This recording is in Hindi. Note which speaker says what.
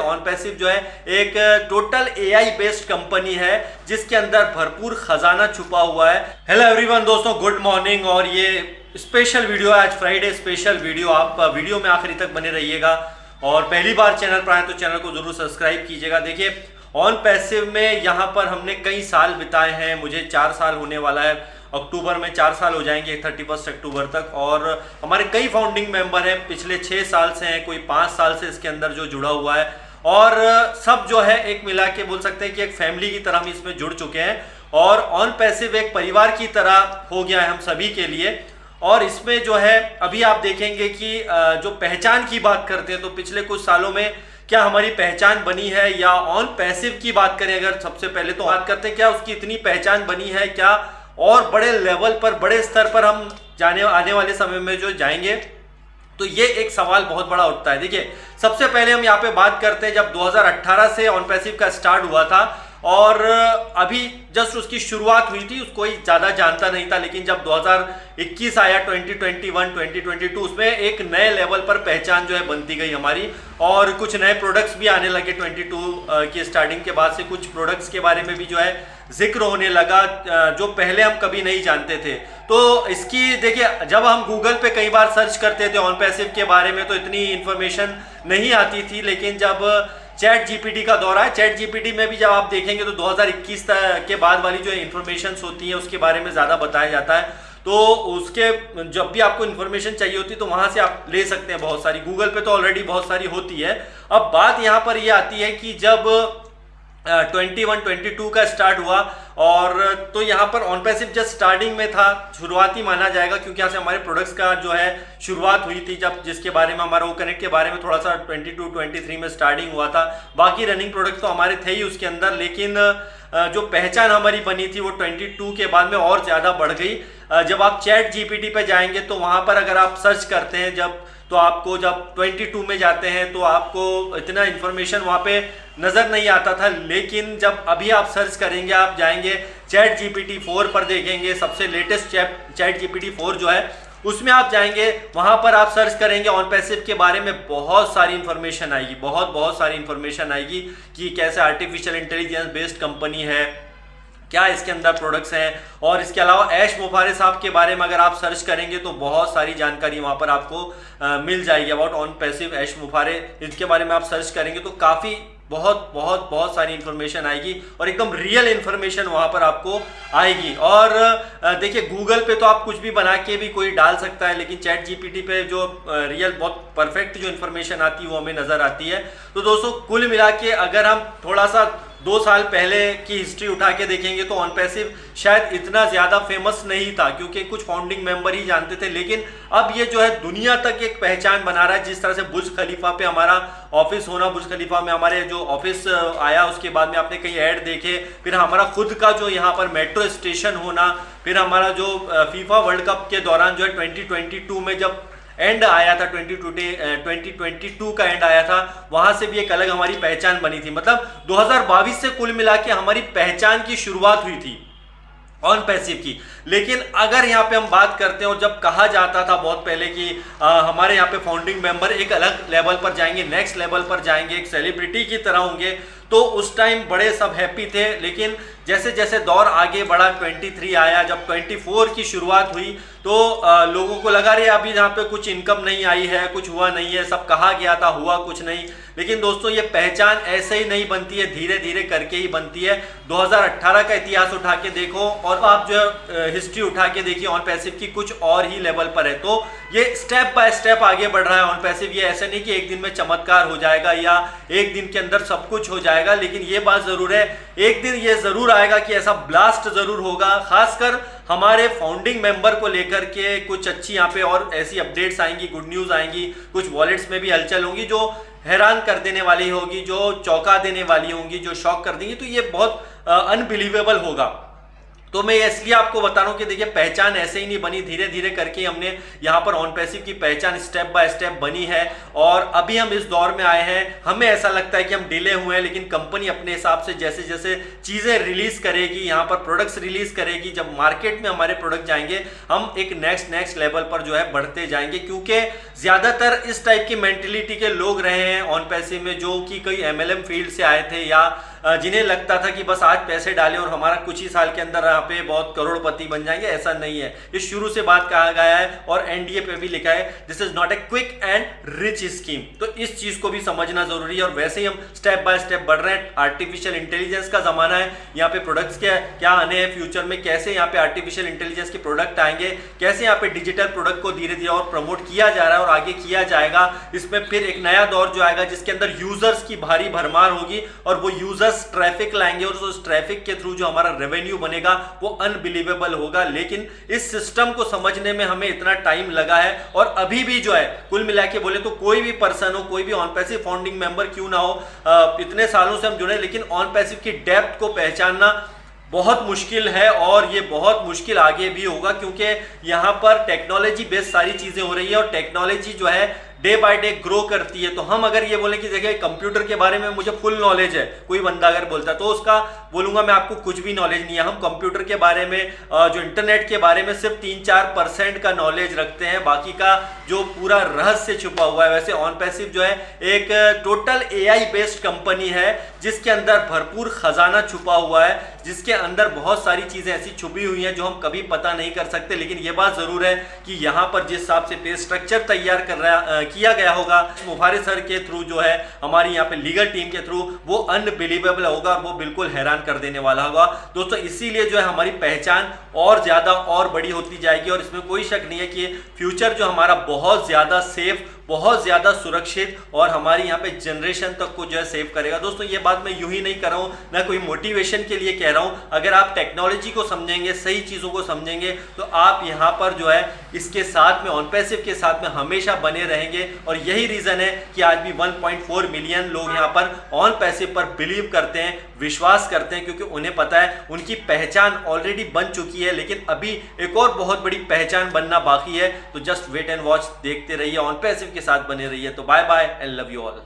Speaker 1: ऑन पैसिव जो है एक टोटल एआई बेस्ड कंपनी है जिसके अंदर भरपूर खजाना छुपा हुआ है। हेलो एवरीवन दोस्तों, गुड मॉर्निंग। और ये स्पेशल वीडियो है, आज फ्राइडे स्पेशल वीडियो। आप वीडियो में आखिरी तक बने रहिएगा और पहली बार चैनल पर आए तो चैनल को जरूर सब्सक्राइब कीजिएगा। देखिए, ऑन पैसिव में यहाँ पर हमने कई साल बिताए हैं, मुझे 4 साल होने वाला है, अक्टूबर में 4 साल हो जाएंगे 31 अक्टूबर तक। और हमारे कई फाउंडिंग मेंबर हैं, पिछले 6 साल से हैं, कोई 5 साल से इसके अंदर जो जुड़ा हुआ है। और सब जो है एक मिला के बोल सकते हैं कि एक फैमिली की तरह हम इसमें जुड़ चुके हैं और ऑन पैसिव एक परिवार की तरह हो गया है हम सभी के लिए। और इसमें जो है अभी आप देखेंगे कि जो पहचान की बात करते हैं तो पिछले कुछ सालों में क्या हमारी पहचान बनी है, या ऑन पैसिव की बात करें अगर सबसे पहले तो बात करते हैं क्या उसकी इतनी पहचान बनी है, क्या और बड़े लेवल पर बड़े स्तर पर हम आने वाले समय में जो जाएंगे, तो ये एक सवाल बहुत बड़ा उठता है। देखिए, सबसे पहले हम यहाँ पे बात करते हैं जब 2018 से ऑन पैसिव का स्टार्ट हुआ था और अभी जस्ट उसकी शुरुआत हुई थी, उसको कोई ज़्यादा जानता नहीं था। लेकिन जब 2021 आया, 2021, 2022, उसमें एक नए लेवल पर पहचान जो है बनती गई हमारी और कुछ नए प्रोडक्ट्स भी आने लगे। 22 की स्टार्टिंग के बाद से कुछ प्रोडक्ट्स के बारे में भी जो है जिक्र होने लगा जो पहले हम कभी नहीं जानते थे। तो इसकी देखिए, जब हम गूगल पे कई बार सर्च करते थे ऑन पैसिव के बारे में तो इतनी इन्फॉर्मेशन नहीं आती थी। लेकिन जब चैट जीपीटी का दौर है, चैट जीपीटी में भी जब आप देखेंगे तो 2021 के बाद वाली जो इन्फॉर्मेशन होती है उसके बारे में ज़्यादा बताया जाता है। तो उसके जब भी आपको इन्फॉर्मेशन चाहिए होती है तो वहाँ से आप ले सकते हैं बहुत सारी, गूगल पे तो ऑलरेडी बहुत सारी होती है। अब बात यहाँ पर ये आती है कि जब 21-22 का स्टार्ट हुआ और तो यहाँ पर ऑन पैसिव जस्ट स्टार्टिंग में था, शुरुआती माना जाएगा क्योंकि यहाँ से हमारे प्रोडक्ट्स का जो है शुरुआत हुई थी, जब जिसके बारे में हमारा वो कनेक्ट के बारे में थोड़ा सा 22-23 में स्टार्टिंग हुआ था। बाकी रनिंग प्रोडक्ट्स तो हमारे थे ही उसके अंदर, लेकिन जो पहचान हमारी बनी थी वो 22 के बाद में और ज़्यादा बढ़ गई। जब आप चैट जीपीटी पे जाएंगे तो वहाँ पर अगर आप सर्च करते हैं तो आपको जब 22 में जाते हैं तो आपको इतना इन्फॉर्मेशन वहाँ पे नज़र नहीं आता था। लेकिन जब अभी आप सर्च करेंगे, आप जाएंगे चैट जीपीटी 4 पर देखेंगे, सबसे लेटेस्ट चैट जीपीटी 4 जो है उसमें आप जाएंगे, वहाँ पर आप सर्च करेंगे ऑन पैसिव के बारे में बहुत सारी इन्फॉर्मेशन आएगी, बहुत सारी इन्फॉर्मेशन आएगी कि कैसे आर्टिफिशियल इंटेलिजेंस बेस्ड कंपनी है, क्या इसके अंदर प्रोडक्ट्स हैं। और इसके अलावा ऐश मुफारे साहब के बारे में अगर आप सर्च करेंगे तो बहुत सारी जानकारी वहाँ पर आपको मिल जाएगी अबाउट ऑन पैसिव ऐश मुफारे। इसके बारे में आप सर्च करेंगे तो काफ़ी बहुत सारी इन्फॉर्मेशन आएगी और एकदम रियल इन्फॉर्मेशन वहाँ पर आपको आएगी। और देखिए, गूगल पे तो आप कुछ भी बना के भी कोई डाल सकता है, लेकिन चैट जीपीटी पे जो रियल बहुत परफेक्ट जो इन्फॉर्मेशन आती है वो हमें नज़र आती है। तो दोस्तों, कुल मिला के अगर हम थोड़ा सा 2 साल पहले की हिस्ट्री उठा के देखेंगे तो ऑन पैसिव शायद इतना ज़्यादा फेमस नहीं था क्योंकि कुछ फाउंडिंग मेंबर ही जानते थे। लेकिन अब ये जो है दुनिया तक एक पहचान बना रहा है। जिस तरह से बुर्ज खलीफा पे हमारा ऑफिस होना, बुर्ज खलीफा में हमारे जो ऑफिस आया उसके बाद में आपने कई ऐड देखे, फिर हमारा खुद का जो यहाँ पर मेट्रो स्टेशन होना, फिर हमारा जो फीफा वर्ल्ड कप के दौरान जो है 2022 में जब एंड आया था, 2022 का एंड आया था, वहां से भी एक अलग हमारी पहचान बनी थी। मतलब 2022 से कुल मिला के हमारी पहचान की शुरुआत हुई थी ऑन पैसिव की। लेकिन अगर यहाँ पे हम बात करते हैं और जब कहा जाता था बहुत पहले कि हमारे यहाँ पे फाउंडिंग मेंबर एक अलग लेवल पर जाएंगे, नेक्स्ट लेवल पर जाएंगे, एक सेलिब्रिटी की तरह होंगे, तो उस टाइम बड़े सब हैप्पी थे। लेकिन जैसे जैसे दौर आगे बढ़ा, 23 आया, जब 24 की शुरुआत हुई तो लोगों को लगा रहे अभी यहाँ पे कुछ इनकम नहीं आई है, कुछ हुआ नहीं है, सब कहा गया था, हुआ कुछ नहीं। लेकिन दोस्तों, ये पहचान ऐसे ही नहीं बनती है, धीरे धीरे करके ही बनती है। 2018 का इतिहास उठा के देखो और आप जो हिस्ट्री उठा के देखिए ऑन पैसिव की, कुछ और ही लेवल पर है। तो ये स्टेप बाय स्टेप आगे बढ़ रहा है ऑन पैसिव। ये ऐसे नहीं कि एक दिन में चमत्कार हो जाएगा या एक दिन के अंदर सब कुछ हो जाएगा, लेकिन ये बात जरूर है, एक दिन ये जरूर आएगा कि ऐसा ब्लास्ट जरूर होगा। खासकर हमारे फाउंडिंग मेंबर को लेकर के कुछ अच्छी यहाँ पे और ऐसी अपडेट्स आएंगी, गुड न्यूज़ आएंगी, कुछ वॉलेट्स में भी हलचल होगी जो हैरान कर देने वाली होगी, जो चौंका देने वाली होंगी, जो शॉक कर देंगी। तो ये बहुत अनबिलीवेबल होगा। तो मैं इसलिए आपको बता रहा हूं कि देखिए पहचान ऐसे ही नहीं बनी, धीरे धीरे करके हमने यहां पर ऑन पैसिव की पहचान स्टेप बाय स्टेप बनी है। और अभी हम इस दौर में आए हैं, हमें ऐसा लगता है कि हम डिले हुए हैं, लेकिन कंपनी अपने हिसाब से जैसे जैसे चीजें रिलीज करेगी, यहां पर प्रोडक्ट्स रिलीज करेगी, जब मार्केट में हमारे प्रोडक्ट जाएंगे हम एक नेक्स्ट लेवल पर जो है बढ़ते जाएंगे। क्योंकि ज्यादातर इस टाइप की मेंटेलिटी के लोग रहे हैं ऑन पैसिव में, जो कि कोई एमएलएम फील्ड से आए थे या जिन्हें लगता था कि बस आज पैसे डालें और हमारा कुछ ही साल के अंदर यहाँ पे बहुत करोड़पति बन जाएंगे। ऐसा नहीं है, ये शुरू से बात कहा गया है और एनडीए पे भी लिखा है, this is not a quick and rich scheme. तो इस चीज को भी समझना जरूरी है। और वैसे ही हम स्टेप बाय स्टेप बढ़ रहे हैं। आर्टिफिशियल इंटेलिजेंस का जमाना है, यहाँ पे प्रोडक्ट्स के क्या आने हैं फ्यूचर में, कैसे यहाँ पे आर्टिफिशियल इंटेलिजेंस के प्रोडक्ट आएंगे, कैसे यहाँ पे डिजिटल प्रोडक्ट को धीरे धीरे और प्रमोट किया जा रहा है और आगे किया जाएगा। इसमें फिर एक नया दौर जो आएगा जिसके अंदर यूजर्स की भारी भरमार होगी और वो यूजर्स ट्रैफिक लाएंगे और उस ट्रैफिक के थ्रू जो हमारा रेवेन्यू बनेगा वो अनबिलीवेबल होगा। लेकिन इस सिस्टम को समझने में हमें इतना टाइम लगा है और अभी भी जो है कुल मिला के बोले तो कोई भी पर्सन हो, कोई भी ऑन पैसिव फाउंडिंग मेंबर क्यों ना हो, इतने सालों से हम जुड़े, लेकिन ऑन पैसिव की डेप्थ को पहचानना बहुत मुश्किल है और ये बहुत मुश्किल आगे भी होगा। क्योंकि यहां पर टेक्नोलॉजी बेस्ड सारी चीजें हो रही है और टेक्नोलॉजी जो है डे बाय डे ग्रो करती है। तो हम अगर ये बोले कि देखिए कंप्यूटर के बारे में मुझे फुल नॉलेज है, कोई बंदा अगर बोलता है तो उसका बोलूंगा मैं आपको कुछ भी नॉलेज नहीं है। हम कंप्यूटर के बारे में, जो इंटरनेट के बारे में सिर्फ 3-4% का नॉलेज रखते हैं, बाकी का जो पूरा रहस्य छुपा हुआ है। वैसे ऑन पैसिव जो है एक टोटल एआई बेस्ड कंपनी है जिसके अंदर भरपूर खजाना छुपा हुआ है, जिसके अंदर बहुत सारी चीजें ऐसी छुपी हुई हैं जो हम कभी पता नहीं कर सकते। लेकिन यह बात जरूर है कि यहाँ पर जिस हिसाब से पे स्ट्रक्चर तैयार किया गया होगा मुफारिस सर के थ्रू, जो है हमारी यहाँ पे लीगल टीम के थ्रू, वो अनबिलीवेबल होगा और वो बिल्कुल हैरान कर देने वाला होगा दोस्तों। इसीलिए जो है हमारी पहचान और ज्यादा और बड़ी होती जाएगी और इसमें कोई शक नहीं है कि फ्यूचर जो हमारा बहुत ज्यादा सेफ, बहुत ज्यादा सुरक्षित और हमारी यहाँ पे जनरेशन तक को जो है सेव करेगा। दोस्तों ये बात मैं यूं ही नहीं कर रहा हूं, मैं कोई मोटिवेशन के लिए कह रहा हूं। अगर आप टेक्नोलॉजी को समझेंगे, सही चीजों को समझेंगे, तो आप यहाँ पर जो है इसके साथ में, ऑन पैसिव के साथ में हमेशा बने रहेंगे। और यही रीजन है कि आज भी 1.4 मिलियन लोग यहाँ पर ऑन पैसिव पर बिलीव करते हैं, विश्वास करते हैं, क्योंकि उन्हें पता है उनकी पहचान ऑलरेडी बन चुकी है, लेकिन अभी एक और बहुत बड़ी पहचान बनना बाकी है। तो जस्ट वेट एंड वॉच, देखते रहिए, ऑन पैसिव के साथ बने रहिए। तो bye bye and love you all.